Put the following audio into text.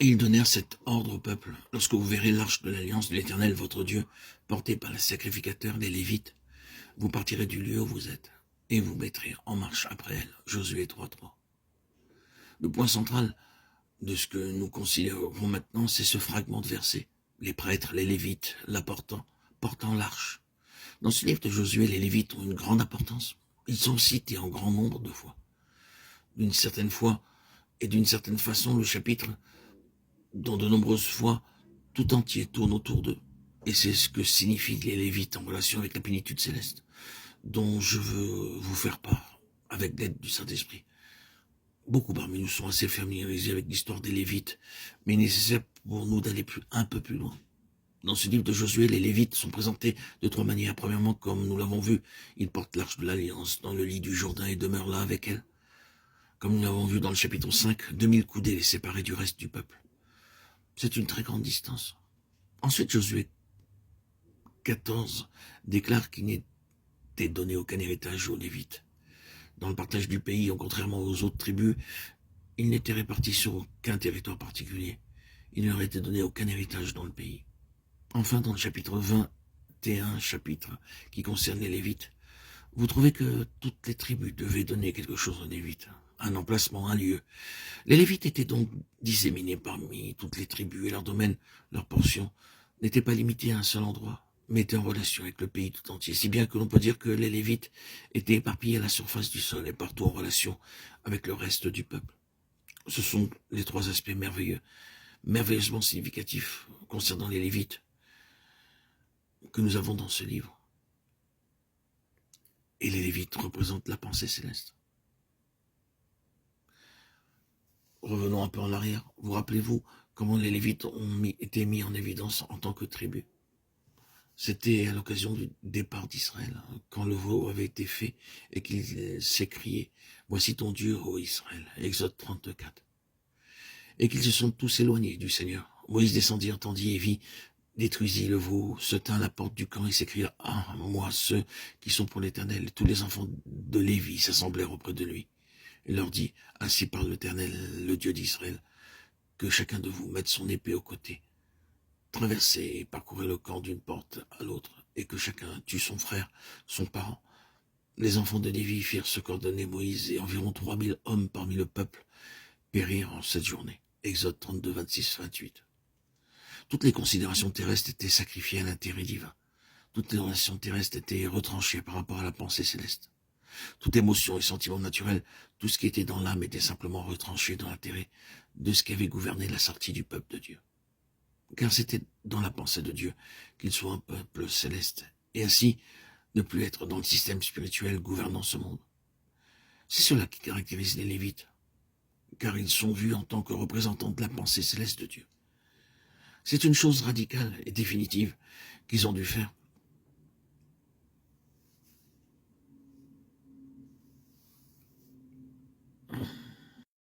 Et ils donnèrent cet ordre au peuple. Lorsque vous verrez l'arche de l'alliance de l'Éternel, votre Dieu, portée par les sacrificateurs, les Lévites, vous partirez du lieu où vous êtes et vous mettrez en marche après elle. Josué 3.3. Le point central de ce que nous considérons maintenant, c'est ce fragment de verset. Les prêtres, les Lévites, portant l'arche. Dans ce livre de Josué, les Lévites ont une grande importance. Ils sont cités en grand nombre de fois. D'une certaine fois et d'une certaine façon, le chapitre, dans de nombreuses fois, tout entier tourne autour d'eux. Et c'est ce que signifient les Lévites en relation avec la plénitude céleste, dont je veux vous faire part, avec l'aide du Saint-Esprit. Beaucoup parmi nous sont assez familiarisés avec l'histoire des Lévites, mais il est nécessaire pour nous d'aller un peu plus loin. Dans ce livre de Josué, les Lévites sont présentés de trois manières. Premièrement, comme nous l'avons vu, ils portent l'arche de l'Alliance dans le lit du Jourdain et demeurent là avec elle. Comme nous l'avons vu dans le chapitre 5, 2000 coudées les séparaient du reste du peuple. C'est une très grande distance. Ensuite, Josué 14 déclare qu'il n'était donné aucun héritage aux Lévites. Dans le partage du pays, contrairement aux autres tribus, ils n'étaient répartis sur aucun territoire particulier. Il ne leur était donné aucun héritage dans le pays. Enfin, dans le chapitre 21, chapitre qui concerne les Lévites, vous trouvez que toutes les tribus devaient donner quelque chose aux Lévites, un emplacement, un lieu. Les Lévites étaient donc disséminés parmi toutes les tribus et leur domaine, leur portion, n'était pas limitée à un seul endroit, mais était en relation avec le pays tout entier, si bien que l'on peut dire que les Lévites étaient éparpillés à la surface du sol et partout en relation avec le reste du peuple. Ce sont les trois aspects merveilleusement significatifs concernant les Lévites que nous avons dans ce livre. Et les Lévites représentent la pensée céleste. Revenons un peu en arrière. Vous rappelez-vous comment les Lévites ont été mis en évidence en tant que tribu? C'était à l'occasion du départ d'Israël, quand le veau avait été fait et qu'il s'écriait « Voici ton Dieu, ô Israël » Exode 34. Et qu'ils se sont tous éloignés du Seigneur. Moïse descendit, entendit et vit, détruisit le veau, se tint à la porte du camp et s'écria « Ah, moi, ceux qui sont pour l'Éternel », tous les enfants de Lévi s'assemblèrent auprès de lui. Il leur dit « Ainsi parle l'Éternel, le Dieu d'Israël, que chacun de vous mette son épée au côté, traversez et parcourez le camp d'une porte à l'autre, et que chacun tue son frère, son parent. » Les enfants de Lévi firent ce qu'ordonnait Moïse, et environ 3000 hommes parmi le peuple périrent en cette journée. Exode 32, 26, 28. Toutes les considérations terrestres étaient sacrifiées à l'intérêt divin. Toutes les relations terrestres étaient retranchées par rapport à la pensée céleste. Toute émotion et sentiment naturel, tout ce qui était dans l'âme était simplement retranché dans l'intérêt de ce qui avait gouverné la sortie du peuple de Dieu. Car c'était dans la pensée de Dieu qu'il soit un peuple céleste, et ainsi ne plus être dans le système spirituel gouvernant ce monde. C'est cela qui caractérise les Lévites, car ils sont vus en tant que représentants de la pensée céleste de Dieu. C'est une chose radicale et définitive qu'ils ont dû faire.